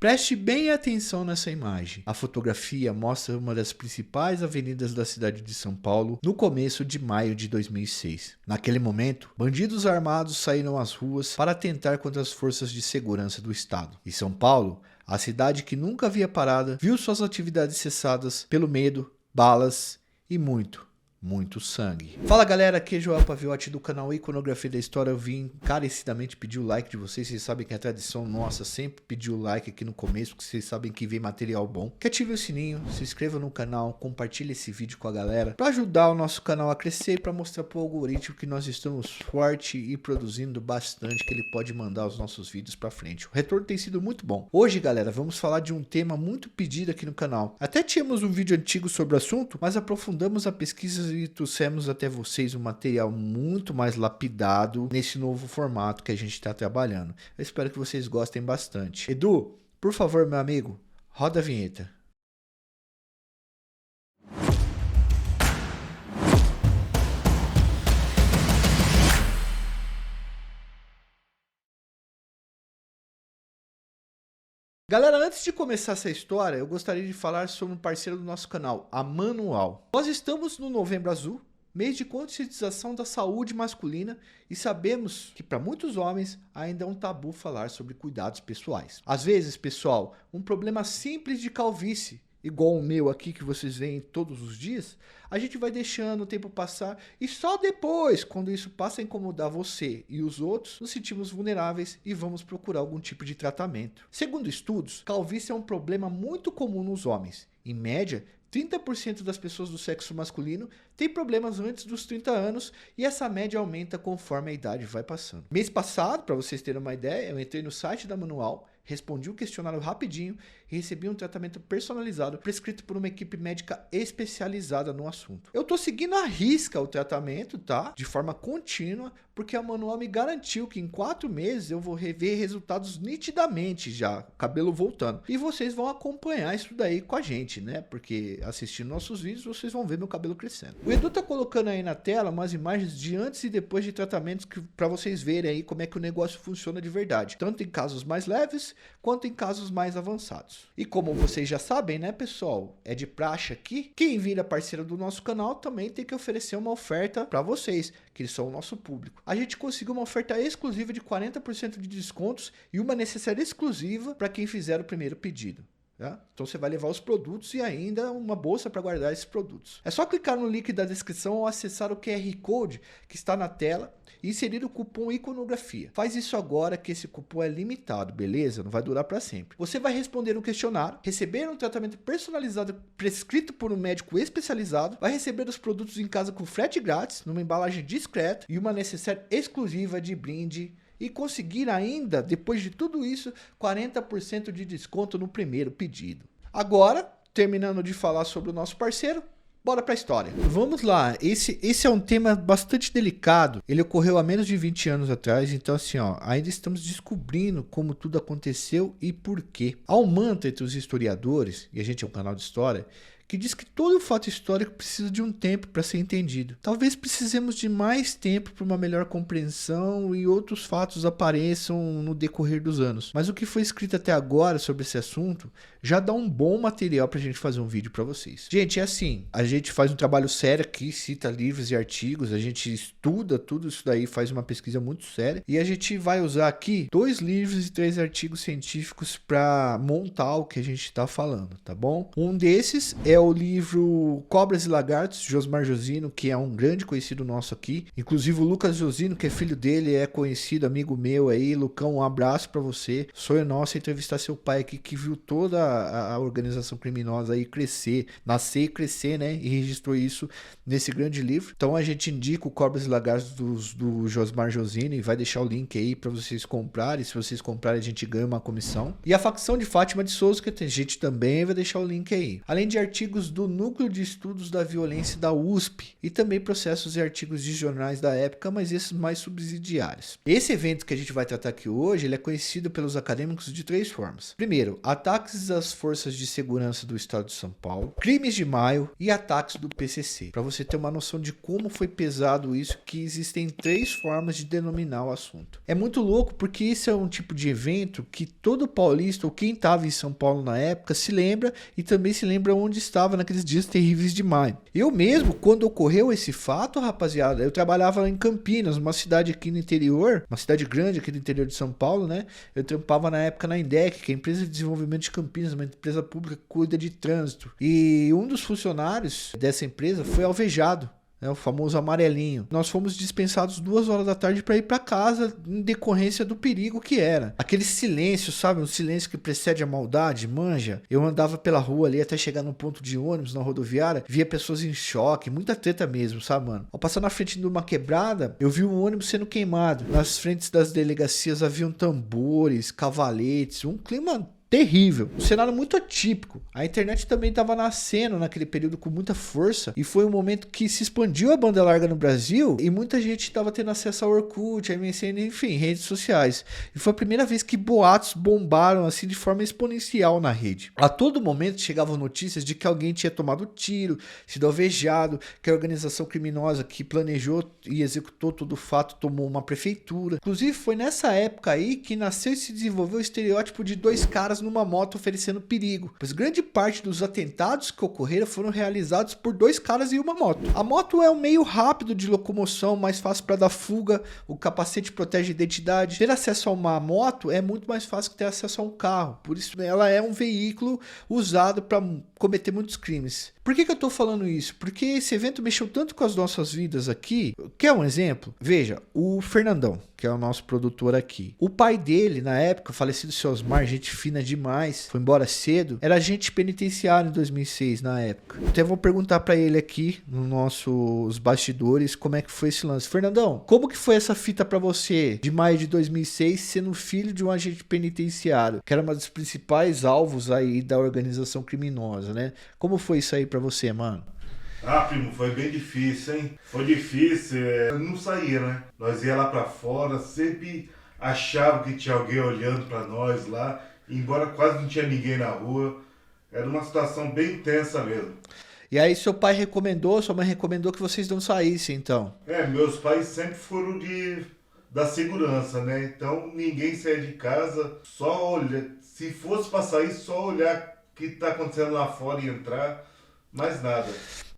Preste bem atenção nessa imagem. A fotografia mostra uma das principais avenidas da cidade de São Paulo no começo de maio de 2006. Naquele momento, bandidos armados saíram às ruas para atentar contra as forças de segurança do estado. E São Paulo, a cidade que nunca havia parado, viu suas atividades cessadas pelo medo, balas e muito sangue. Fala galera, aqui é Joel Paviotti do canal Iconografia da História. Eu vim encarecidamente pedir o like de vocês. Vocês sabem que é a tradição nossa sempre pedir o like aqui no começo, porque vocês sabem que vem material bom. Que ative o sininho, se inscreva no canal, compartilhe esse vídeo com a galera para ajudar o nosso canal a crescer e para mostrar para o algoritmo que nós estamos forte e produzindo bastante, que ele pode mandar os nossos vídeos para frente. O retorno tem sido muito bom. Hoje, galera, vamos falar de um tema muito pedido aqui no canal. Até tínhamos um vídeo antigo sobre o assunto, mas aprofundamos a pesquisa e trouxemos até vocês um material muito mais lapidado nesse novo formato que a gente está trabalhando. Eu espero que vocês gostem bastante. Edu, por favor, meu amigo, roda a vinheta. Galera, antes de começar essa história, eu gostaria de falar sobre um parceiro do nosso canal, a Manual. Nós estamos no Novembro Azul, mês de conscientização da saúde masculina, e sabemos que para muitos homens ainda é um tabu falar sobre cuidados pessoais. Às vezes, pessoal, um problema simples de calvície, igual o meu aqui que vocês veem todos os dias, a gente vai deixando o tempo passar e só depois, quando isso passa a incomodar você e os outros, nos sentimos vulneráveis e vamos procurar algum tipo de tratamento. Segundo estudos, calvície é um problema muito comum nos homens. Em média, 30% das pessoas do sexo masculino têm problemas antes dos 30 anos e essa média aumenta conforme a idade vai passando. Mês passado, para vocês terem uma ideia, eu entrei no site da Manual, respondi o questionário rapidinho e recebi um tratamento personalizado prescrito por uma equipe médica especializada no assunto. Eu tô seguindo à risca o tratamento, tá? De forma contínua, porque a Manual me garantiu que em 4 meses eu vou rever resultados nitidamente já, cabelo voltando. E vocês vão acompanhar isso daí com a gente, né? Porque assistindo nossos vídeos vocês vão ver meu cabelo crescendo. O Edu tá colocando aí na tela umas imagens de antes e depois de tratamentos para vocês verem aí como é que o negócio funciona de verdade. Tanto em casos mais leves, quanto em casos mais avançados. E como vocês já sabem, né, pessoal, é de praxe aqui, quem vira parceiro do nosso canal também tem que oferecer uma oferta para vocês, que são o nosso público. A gente conseguiu uma oferta exclusiva de 40% de descontos e uma necessária exclusiva para quem fizer o primeiro pedido. Tá? Então você vai levar os produtos e ainda uma bolsa para guardar esses produtos. É só clicar no link da descrição ou acessar o QR Code que está na tela e inserir o cupom Iconografia. Faz isso agora que esse cupom é limitado, beleza? Não vai durar para sempre. Você vai responder um questionário, receber um tratamento personalizado prescrito por um médico especializado, vai receber os produtos em casa com frete grátis, numa embalagem discreta e uma necessaire exclusiva de brinde e conseguir ainda, depois de tudo isso, 40% de desconto no primeiro pedido. Agora, terminando de falar sobre o nosso parceiro, bora para a história. Vamos lá, esse é um tema bastante delicado. Ele ocorreu há menos de 20 anos atrás, então assim, ó, ainda estamos descobrindo como tudo aconteceu e por quê. Há um mantra entre os historiadores, e a gente é um canal de história, que diz que todo fato histórico precisa de um tempo para ser entendido. Talvez precisemos de mais tempo para uma melhor compreensão e outros fatos apareçam no decorrer dos anos. Mas o que foi escrito até agora sobre esse assunto já dá um bom material para a gente fazer um vídeo para vocês. Gente, é assim, a gente faz um trabalho sério aqui, cita livros e artigos, a gente estuda tudo isso daí, faz uma pesquisa muito séria e a gente vai usar aqui 2 livros e 3 artigos científicos para montar o que a gente está falando, tá bom? Um desses é o livro Cobras e Lagartos, de Josmar Josino, que é um grande conhecido nosso aqui. Inclusive o Lucas Josino, que é filho dele, é conhecido, amigo meu aí. Lucão, um abraço pra você. Sonho nosso é entrevistar seu pai aqui, que viu toda a organização criminosa aí crescer, nascer e crescer, né? E registrou isso nesse grande livro. Então a gente indica o Cobras e Lagartos do Josmar Josino e vai deixar o link aí pra vocês comprarem. Se vocês comprarem, a gente ganha uma comissão. E a Facção de Fátima de Souza, que a gente também vai deixar o link aí. Além de artigos artigos do Núcleo de Estudos da Violência da USP e também processos e artigos de jornais da época, mas esses mais subsidiários. Esse evento que a gente vai tratar aqui hoje, ele é conhecido pelos acadêmicos de 3 formas. Primeiro, ataques às forças de segurança do estado de São Paulo, crimes de maio e ataques do PCC. Para você ter uma noção de como foi pesado isso, que existem 3 formas de denominar o assunto. É muito louco porque esse é um tipo de evento que todo paulista ou quem estava em São Paulo na época se lembra e também se lembra onde estava naqueles dias terríveis de maio. Eu mesmo, quando ocorreu esse fato, rapaziada, eu trabalhava em Campinas, uma cidade aqui no interior, uma cidade grande aqui do interior de São Paulo, né? Eu trampava na época na INDEC, que é a empresa de desenvolvimento de Campinas, uma empresa pública que cuida de trânsito. E um dos funcionários dessa empresa foi alvejado. O famoso amarelinho. Nós fomos dispensados 2 horas da tarde para ir para casa em decorrência do perigo que era. Aquele silêncio, sabe? Um silêncio que precede a maldade, manja. Eu andava pela rua ali até chegar no ponto de ônibus, na rodoviária, via pessoas em choque, muita treta mesmo, sabe, mano? Ao passar na frente de uma quebrada, eu vi um ônibus sendo queimado. Nas frentes das delegacias haviam tambores, cavaletes, um clima terrível. Um cenário muito atípico. A internet também estava nascendo naquele período com muita força e foi um momento que se expandiu a banda larga no Brasil e muita gente estava tendo acesso ao Orkut, a MSN, enfim, redes sociais. E foi a primeira vez que boatos bombaram assim de forma exponencial na rede. A todo momento chegavam notícias de que alguém tinha tomado tiro, sido alvejado, que a organização criminosa que planejou e executou todo o fato tomou uma prefeitura. Inclusive foi nessa época aí que nasceu e se desenvolveu o estereótipo de 2 caras numa moto oferecendo perigo, pois grande parte dos atentados que ocorreram foram realizados por 2 caras e uma moto. A moto é um meio rápido de locomoção, mais fácil para dar fuga, o capacete protege a identidade. Ter acesso a uma moto é muito mais fácil que ter acesso a um carro, por isso ela é um veículo usado para cometer muitos crimes. Por que eu tô falando isso? Porque esse evento mexeu tanto com as nossas vidas aqui. Quer um exemplo? Veja, o Fernandão, que é o nosso produtor aqui. O pai dele, na época, falecido seu Osmar, gente fina demais, foi embora cedo, era agente penitenciário em 2006, na época. Então eu vou perguntar pra ele aqui, nos nossos bastidores, como é que foi esse lance. Fernandão, como que foi essa fita pra você, de maio de 2006, sendo filho de um agente penitenciário, que era uma dos principais alvos aí da organização criminosa, né? Como foi isso aí pra você, mano? Ah, primo, foi bem difícil, hein? Foi difícil, não saía, né? Nós ia lá pra fora, sempre achava que tinha alguém olhando pra nós lá, embora quase não tinha ninguém na rua. Era uma situação bem tensa mesmo. E aí seu pai recomendou, sua mãe recomendou que vocês não saíssem, então? Meus pais sempre foram da segurança, né? Então ninguém saía de casa, só olhar. Se fosse pra sair, só olhar o que tá acontecendo lá fora e entrar, mais nada.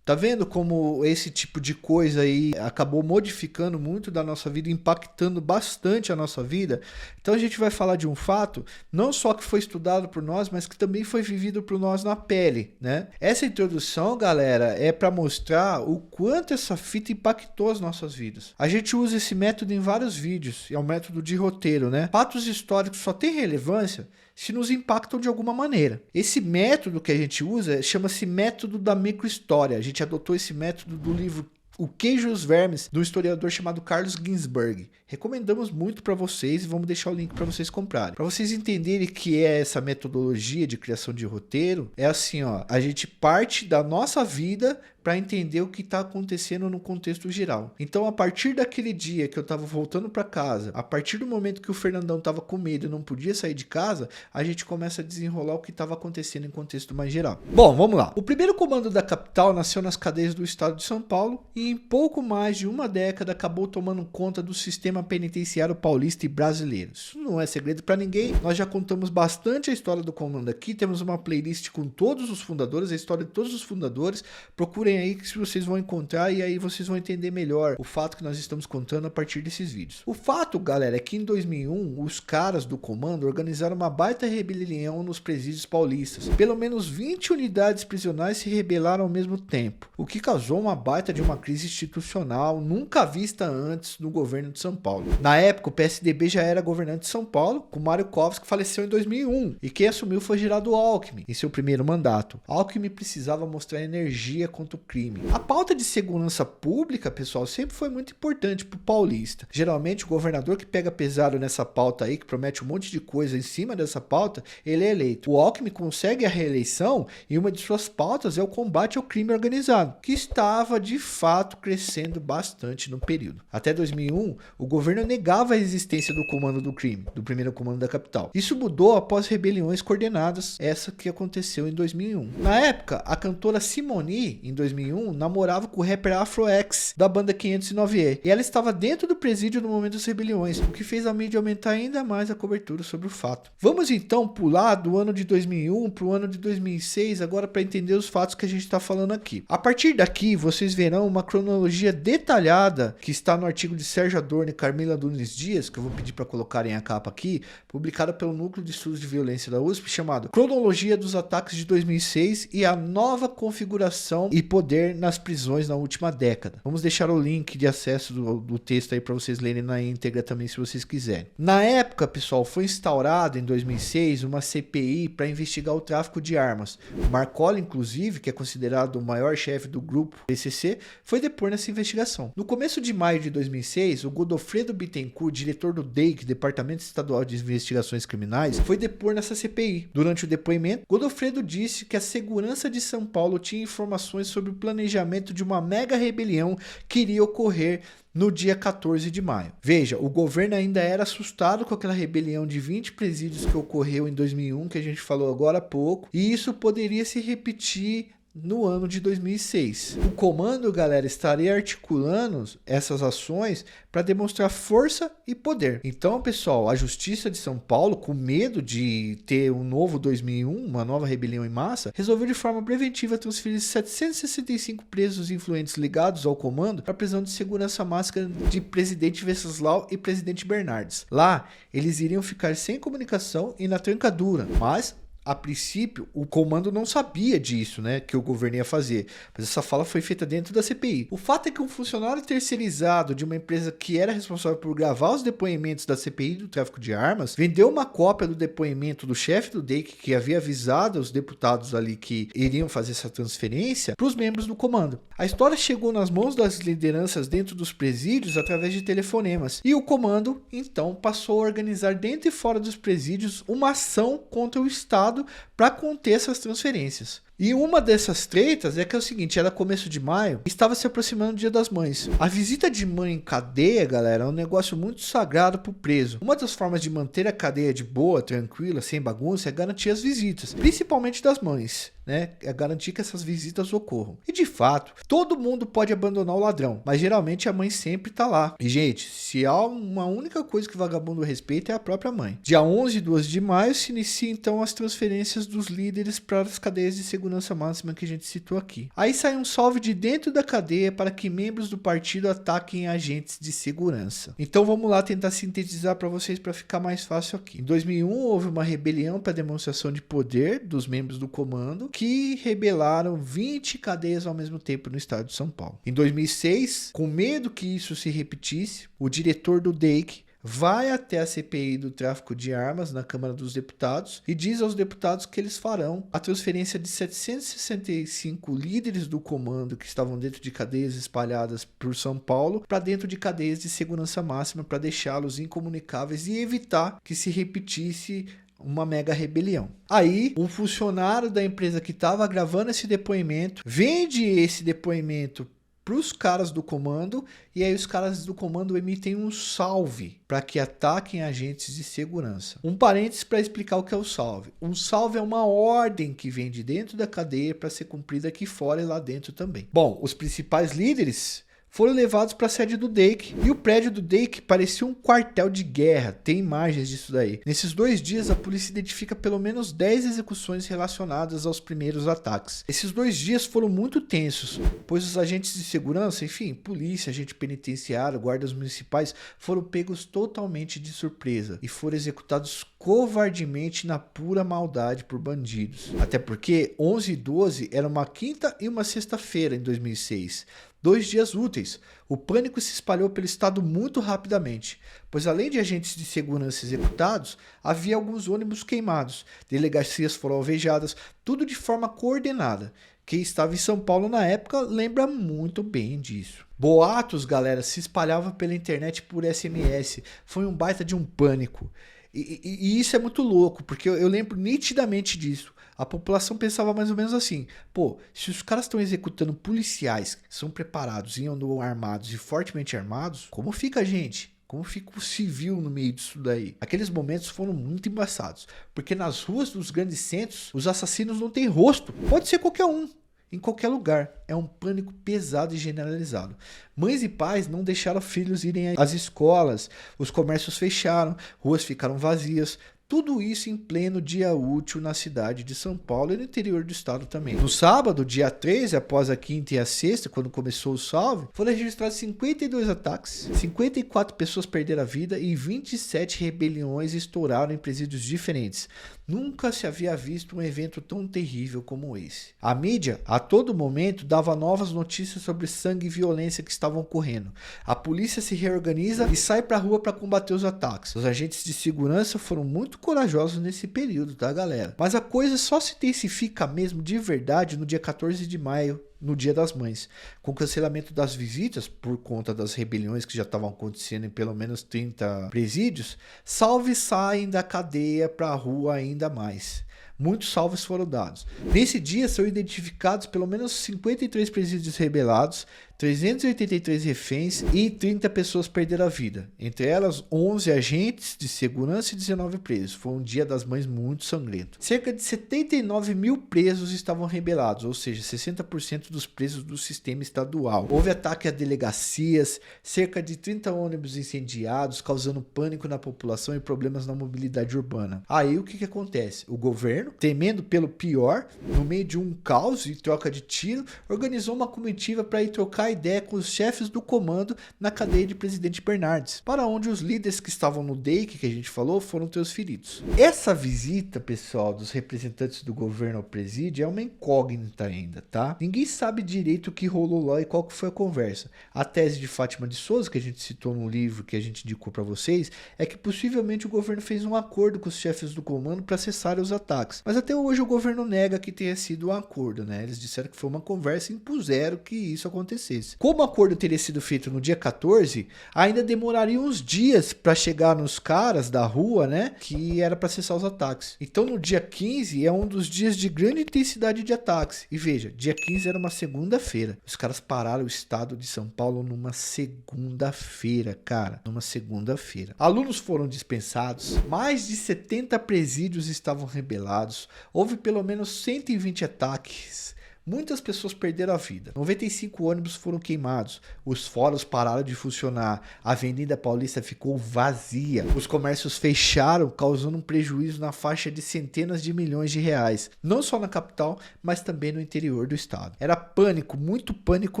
Tá vendo como esse tipo de coisa aí acabou modificando muito da nossa vida, impactando bastante a nossa vida? Então a gente vai falar de um fato, não só que foi estudado por nós, mas que também foi vivido por nós na pele, né? Essa introdução, galera, é para mostrar o quanto essa fita impactou as nossas vidas. A gente usa esse método em vários vídeos, é um método de roteiro, né? Fatos históricos só têm relevância se nos impactam de alguma maneira. Esse método que a gente usa chama-se método da microhistória. A gente adotou esse método do livro O Queijo e os Vermes, de um historiador chamado Carlos Ginzburg. Recomendamos muito para vocês e vamos deixar o link para vocês comprarem. Para vocês entenderem que é essa metodologia de criação de roteiro, é assim, ó, a gente parte da nossa vida para entender o que está acontecendo no contexto geral. Então, a partir daquele dia que eu estava voltando para casa, a partir do momento que o Fernandão estava com medo e não podia sair de casa, a gente começa a desenrolar o que estava acontecendo em contexto mais geral. Bom, vamos lá. O primeiro comando da capital nasceu nas cadeias do estado de São Paulo e em pouco mais de uma década acabou tomando conta do sistema penitenciário paulista e brasileiro. Isso não é segredo para ninguém. Nós já contamos bastante a história do comando aqui, temos uma playlist com todos os fundadores, a história de todos os fundadores. Procurem aí que vocês vão encontrar e aí vocês vão entender melhor o fato que nós estamos contando a partir desses vídeos. O fato, galera, é que em 2001 os caras do comando organizaram uma baita rebelião nos presídios paulistas. Pelo menos 20 unidades prisionais se rebelaram ao mesmo tempo, o que causou uma baita de uma crise institucional nunca vista antes no governo de São Paulo. Na época, o PSDB já era governante de São Paulo, com Mário Covas, que faleceu em 2001, e quem assumiu foi Geraldo Alckmin em seu primeiro mandato. Alckmin precisava mostrar energia contra o crime. A pauta de segurança pública, pessoal, sempre foi muito importante para o paulista. Geralmente o governador que pega pesado nessa pauta aí, que promete um monte de coisa em cima dessa pauta, ele é eleito. O Alckmin consegue a reeleição e uma de suas pautas é o combate ao crime organizado, que estava de fato crescendo bastante no período. Até 2001, o governo negava a existência do comando do crime, do primeiro comando da capital. Isso mudou após rebeliões coordenadas, essa que aconteceu em 2001. Na época, a cantora Simone, em 2001, namorava com o rapper Afro X, da banda 509E, e ela estava dentro do presídio no momento das rebeliões, o que fez a mídia aumentar ainda mais a cobertura sobre o fato. Vamos então pular do ano de 2001 para o ano de 2006, agora para entender os fatos que a gente está falando aqui. A partir daqui, vocês verão uma cronologia detalhada que está no artigo de Sérgio Adorno e Carmila Nunes Dias, que eu vou pedir para colocarem a capa aqui, publicada pelo Núcleo de Estudos de Violência da USP, chamado Cronologia dos Ataques de 2006 e a Nova Configuração e Poder nas Prisões na Última Década. Vamos deixar o link de acesso do texto aí para vocês lerem na íntegra também, se vocês quiserem. Na época, pessoal, foi instaurado em 2006 uma CPI para investigar o tráfico de armas. O Marcolli, inclusive, que é considerado o maior chefe do grupo PCC, foi depor nessa investigação. No começo de maio de 2006, o Godofredo Bittencourt, diretor do DEIC, Departamento Estadual de Investigações Criminais, foi depor nessa CPI. Durante o depoimento, Godofredo disse que a segurança de São Paulo tinha informações sobre o planejamento de uma mega rebelião que iria ocorrer no dia 14 de maio. Veja, o governo ainda era assustado com aquela rebelião de 20 presídios que ocorreu em 2001, que a gente falou agora há pouco, e isso poderia se repetir no ano de 2006. O comando, galera, estaria articulando essas ações para demonstrar força e poder. Então, pessoal, a Justiça de São Paulo, com medo de ter um novo 2001, uma nova rebelião em massa, resolveu de forma preventiva transferir 765 presos influentes ligados ao comando para a prisão de segurança máxima de Presidente Venceslau e Presidente Bernardes. Lá, eles iriam ficar sem comunicação e na trancadura, mas a princípio, o comando não sabia disso, né, que o governo ia fazer. Mas essa fala foi feita dentro da CPI. O fato é que um funcionário terceirizado de uma empresa que era responsável por gravar os depoimentos da CPI do tráfico de armas, vendeu uma cópia do depoimento do chefe do DEIC, que havia avisado os deputados ali que iriam fazer essa transferência, para os membros do comando. A história chegou nas mãos das lideranças dentro dos presídios através de telefonemas. E o comando, então, passou a organizar dentro e fora dos presídios uma ação contra o Estado para conter essas transferências. E uma dessas tretas é que é o seguinte, era começo de maio, estava se aproximando o Dia das Mães. A visita de mãe em cadeia, galera, é um negócio muito sagrado pro preso. Uma das formas de manter a cadeia de boa, tranquila, sem bagunça, é garantir as visitas, principalmente das mães, né? É garantir que essas visitas ocorram. E de fato, todo mundo pode abandonar o ladrão, mas geralmente a mãe sempre tá lá. E gente, se há uma única coisa que o vagabundo respeita é a própria mãe. Dia 11 e 12 de maio se inicia então as transferências dos líderes para as cadeias de segurança máxima que a gente citou aqui. Aí sai um salve de dentro da cadeia para que membros do partido ataquem agentes de segurança. Então vamos lá tentar sintetizar para vocês para ficar mais fácil aqui. Em 2001 houve uma rebelião para demonstração de poder dos membros do comando que rebelaram 20 cadeias ao mesmo tempo no estado de São Paulo. Em 2006, com medo que isso se repetisse, o diretor do DEIC vai até a CPI do tráfico de armas na Câmara dos Deputados e diz aos deputados que eles farão a transferência de 765 líderes do comando que estavam dentro de cadeias espalhadas por São Paulo para dentro de cadeias de segurança máxima para deixá-los incomunicáveis e evitar que se repetisse uma mega rebelião. Aí, um funcionário da empresa que estava gravando esse depoimento vende esse depoimento para os caras do comando, e aí os caras do comando emitem um salve para que ataquem agentes de segurança. Um parênteses para explicar o que é o salve. Um salve é uma ordem que vem de dentro da cadeia para ser cumprida aqui fora e lá dentro também. Bom, os principais líderes foram levados para a sede do DEIC, e o prédio do DEIC parecia um quartel de guerra, tem imagens disso daí. Nesses 2 dias, a polícia identifica pelo menos 10 execuções relacionadas aos primeiros ataques. Esses 2 dias foram muito tensos, pois os agentes de segurança, enfim, polícia, agente penitenciário, guardas municipais, foram pegos totalmente de surpresa e foram executados covardemente na pura maldade por bandidos. Até porque 11 e 12 era uma quinta e uma sexta-feira em 2006. 2 dias úteis. O pânico se espalhou pelo estado muito rapidamente, pois além de agentes de segurança executados, havia alguns ônibus queimados, delegacias foram alvejadas, tudo de forma coordenada. Quem estava em São Paulo na época lembra muito bem disso. Boatos, galera, se espalhavam pela internet por SMS. Foi um baita de um pânico. E isso é muito louco, porque eu lembro nitidamente disso. A população pensava mais ou menos assim: pô, se os caras estão executando policiais que são preparados e andam armados e fortemente armados, como fica a gente? Como fica o civil no meio disso daí? Aqueles momentos foram muito embaçados, porque nas ruas dos grandes centros, os assassinos não têm rosto. Pode ser qualquer um, em qualquer lugar. É um pânico pesado e generalizado. Mães e pais não deixaram filhos irem às escolas, os comércios fecharam, ruas ficaram vazias. Tudo isso em pleno dia útil na cidade de São Paulo e no interior do estado também. No sábado, dia 13, após a quinta e a sexta, quando começou o salve, foram registrados 52 ataques, 54 pessoas perderam a vida e 27 rebeliões estouraram em presídios diferentes. Nunca se havia visto um evento tão terrível como esse. A mídia, a todo momento, dava novas notícias sobre sangue e violência que estavam ocorrendo. A polícia se reorganiza e sai pra rua para combater os ataques. Os agentes de segurança foram muito corajosos nesse período, tá, galera? Mas a coisa só se intensifica mesmo de verdade no dia 14 de maio, no Dia das Mães, com o cancelamento das visitas por conta das rebeliões que já estavam acontecendo em pelo menos 30 presídios. Salves saem da cadeia para a rua ainda mais. Muitos salves foram dados. Nesse dia são identificados pelo menos 53 presídios rebelados, 383 reféns e 30 pessoas perderam a vida. Entre elas, 11 agentes de segurança e 19 presos. Foi um Dia das Mães muito sangrento. Cerca de 79 mil presos estavam rebelados, ou seja, 60% dos presos do sistema estadual. Houve ataque a delegacias, cerca de 30 ônibus incendiados, causando pânico na população e problemas na mobilidade urbana. Aí o que acontece? O governo, temendo pelo pior, no meio de um caos e troca de tiro, organizou uma comitiva para ir trocar ideia com os chefes do comando na cadeia de Presidente Bernardes, para onde os líderes que estavam no DEIC, que a gente falou, foram transferidos. Essa visita, pessoal, dos representantes do governo ao presídio é uma incógnita ainda, tá? Ninguém sabe direito o que rolou lá e qual que foi a conversa. A tese de Fátima de Souza, que a gente citou no livro que a gente indicou para vocês, é que possivelmente o governo fez um acordo com os chefes do comando para cessar os ataques. Mas até hoje o governo nega que tenha sido um acordo, né? Eles disseram que foi uma conversa e impuseram que isso acontecesse. Como o acordo teria sido feito no dia 14, ainda demoraria uns dias para chegar nos caras da rua, né? Que era para cessar os ataques. Então no dia 15 é um dos dias de grande intensidade de ataques. E veja, dia 15 era uma segunda-feira. Os caras pararam o estado de São Paulo numa segunda-feira, cara. Numa segunda-feira. Alunos foram dispensados, mais de 70 presídios estavam rebelados, houve pelo menos 120 ataques. Muitas pessoas perderam a vida. 95 ônibus foram queimados. Os fóruns pararam de funcionar. A Avenida Paulista ficou vazia. Os comércios fecharam, causando um prejuízo na faixa de centenas de milhões de reais. Não só na capital, mas também no interior do estado. Era pânico, muito pânico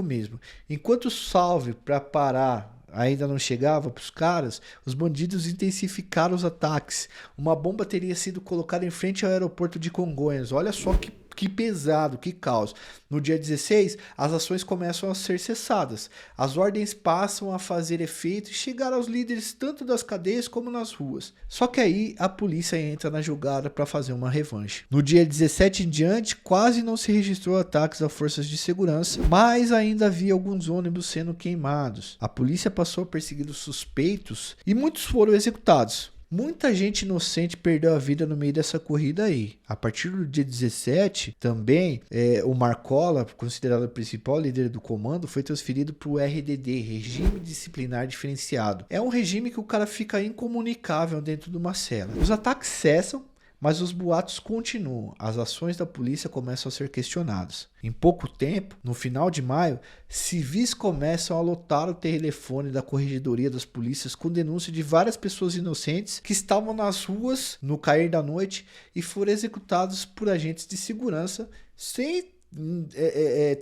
mesmo. Enquanto o salve para parar ainda não chegava para os caras, os bandidos intensificaram os ataques. Uma bomba teria sido colocada em frente ao aeroporto de Congonhas. Olha só que pesado, que caos. No dia 16, as ações começam a ser cessadas. As ordens passam a fazer efeito e chegar aos líderes tanto das cadeias como nas ruas. Só que aí a polícia entra na jogada para fazer uma revanche. No dia 17 em diante, quase não se registrou ataques a forças de segurança, mas ainda havia alguns ônibus sendo queimados. A polícia passou a perseguir os suspeitos e muitos foram executados. Muita gente inocente perdeu a vida no meio dessa corrida aí. A partir do dia 17, também, o Marcola, considerado o principal líder do comando, foi transferido para o RDD, Regime Disciplinar Diferenciado. É um regime que o cara fica incomunicável dentro de uma cela. Os ataques cessam, mas os boatos continuam. As ações da polícia começam a ser questionadas. Em pouco tempo, no final de maio, civis começam a lotar o telefone da corregedoria das polícias com denúncia de várias pessoas inocentes que estavam nas ruas no cair da noite e foram executados por agentes de segurança sem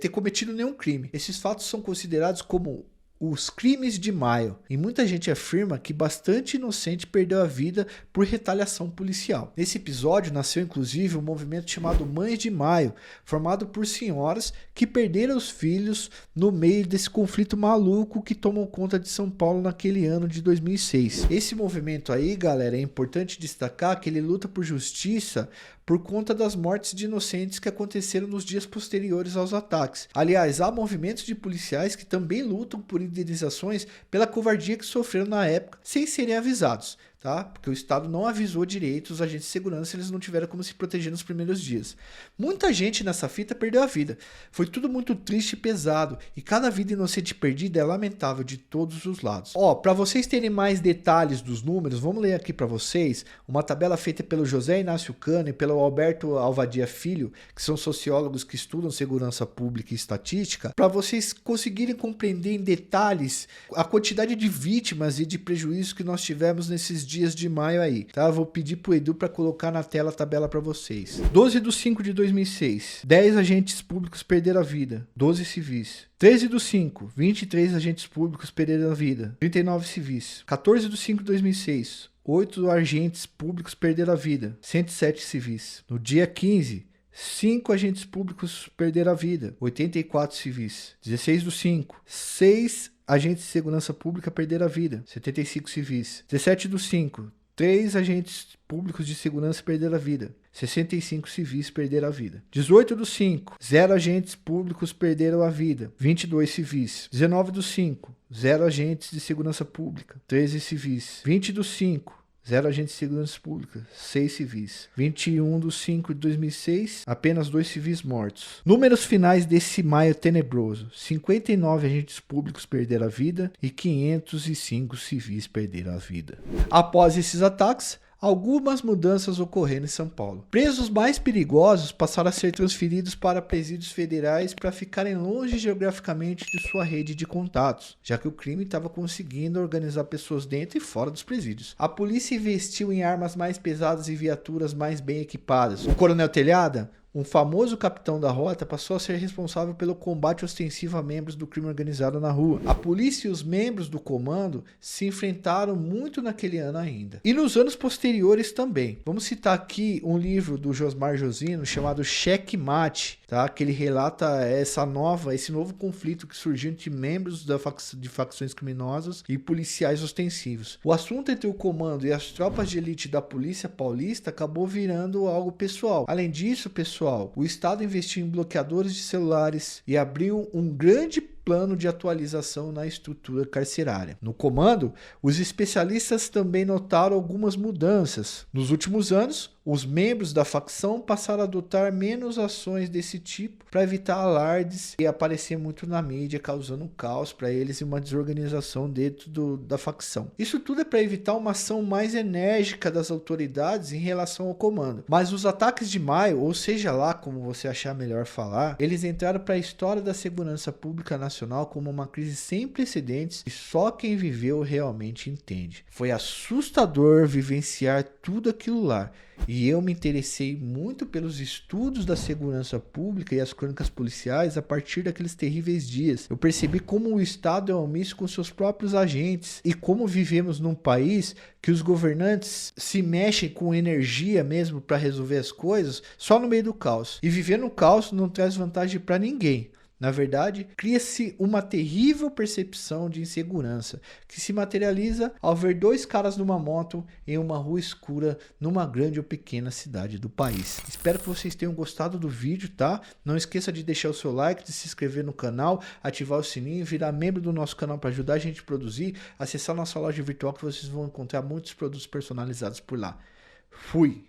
ter cometido nenhum crime. Esses fatos são considerados como os crimes de maio, e muita gente afirma que bastante inocente perdeu a vida por retaliação policial. Nesse episódio nasceu inclusive um movimento chamado Mães de Maio, formado por senhoras que perderam os filhos no meio desse conflito maluco que tomou conta de São Paulo naquele ano de 2006. Esse movimento aí, galera, é importante destacar que ele luta por justiça por conta das mortes de inocentes que aconteceram nos dias posteriores aos ataques. Aliás, há movimentos de policiais que também lutam por indenizações pela covardia que sofreram na época, sem serem avisados. Tá? Porque o Estado não avisou direito os agentes de segurança, eles não tiveram como se proteger nos primeiros dias. Muita gente nessa fita perdeu a vida. Foi tudo muito triste e pesado, e cada vida inocente perdida é lamentável de todos os lados. Para vocês terem mais detalhes dos números, vamos ler aqui para vocês uma tabela feita pelo José Inácio Cano e pelo Alberto Alvadia Filho, que são sociólogos que estudam segurança pública e estatística, para vocês conseguirem compreender em detalhes a quantidade de vítimas e de prejuízos que nós tivemos nesses dias de maio aí, tá? Vou pedir pro Edu para colocar na tela a tabela para vocês. 12/5/2006, 10 agentes públicos perderam a vida, 12 civis. 13/5, 23 agentes públicos perderam a vida, 39 civis. 14/5/2006, 8 agentes públicos perderam a vida, 107 civis. No dia 15, 5 agentes públicos perderam a vida, 84 civis. 16/5, 6 agentes de segurança pública perderam a vida, 75 civis. 17/5, 3 agentes públicos de segurança perderam a vida, 65 civis perderam a vida. 18/5, 0 agentes públicos perderam a vida, 22 civis. 19/5, 0 agentes de segurança pública, 13 civis. 20/5, 0 agentes de segurança pública, 6 civis. 21/5/2006, apenas 2 civis mortos. Números finais desse maio tenebroso: 59 agentes públicos perderam a vida e 505 civis perderam a vida. Após esses ataques, algumas mudanças ocorreram em São Paulo. Presos mais perigosos passaram a ser transferidos para presídios federais para ficarem longe geograficamente de sua rede de contatos, já que o crime estava conseguindo organizar pessoas dentro e fora dos presídios. A polícia investiu em armas mais pesadas e viaturas mais bem equipadas. O Coronel Telhada, um famoso capitão da rota, passou a ser responsável pelo combate ostensivo a membros do crime organizado na rua. A polícia e os membros do comando se enfrentaram muito naquele ano ainda. E nos anos posteriores também. Vamos citar aqui um livro do Josmar Josino chamado Cheque Mate, tá? Que ele relata esse novo conflito que surgiu entre membros de facções criminosas e policiais ostensivos. O assunto entre o comando e as tropas de elite da polícia paulista acabou virando algo pessoal. Além disso, pessoal, o Estado investiu em bloqueadores de celulares e abriu um grande plano de atualização na estrutura carcerária. No comando, os especialistas também notaram algumas mudanças. Nos últimos anos, os membros da facção passaram a adotar menos ações desse tipo para evitar alardes e aparecer muito na mídia, causando um caos para eles e uma desorganização dentro da facção. Isso tudo é para evitar uma ação mais enérgica das autoridades em relação ao comando. Mas os ataques de maio, ou seja lá como você achar melhor falar, eles entraram para a história da segurança pública nacional como uma crise sem precedentes e só quem viveu realmente entende. Foi assustador vivenciar tudo aquilo lá. E eu me interessei muito pelos estudos da segurança pública e as crônicas policiais a partir daqueles terríveis dias. Eu percebi como o Estado é omisso com seus próprios agentes e como vivemos num país que os governantes se mexem com energia mesmo para resolver as coisas só no meio do caos. E viver no caos não traz vantagem para ninguém. Na verdade, cria-se uma terrível percepção de insegurança, que se materializa ao ver 2 caras numa moto em uma rua escura numa grande ou pequena cidade do país. Espero que vocês tenham gostado do vídeo, tá? Não esqueça de deixar o seu like, de se inscrever no canal, ativar o sininho, virar membro do nosso canal para ajudar a gente a produzir, acessar nossa loja virtual que vocês vão encontrar muitos produtos personalizados por lá. Fui!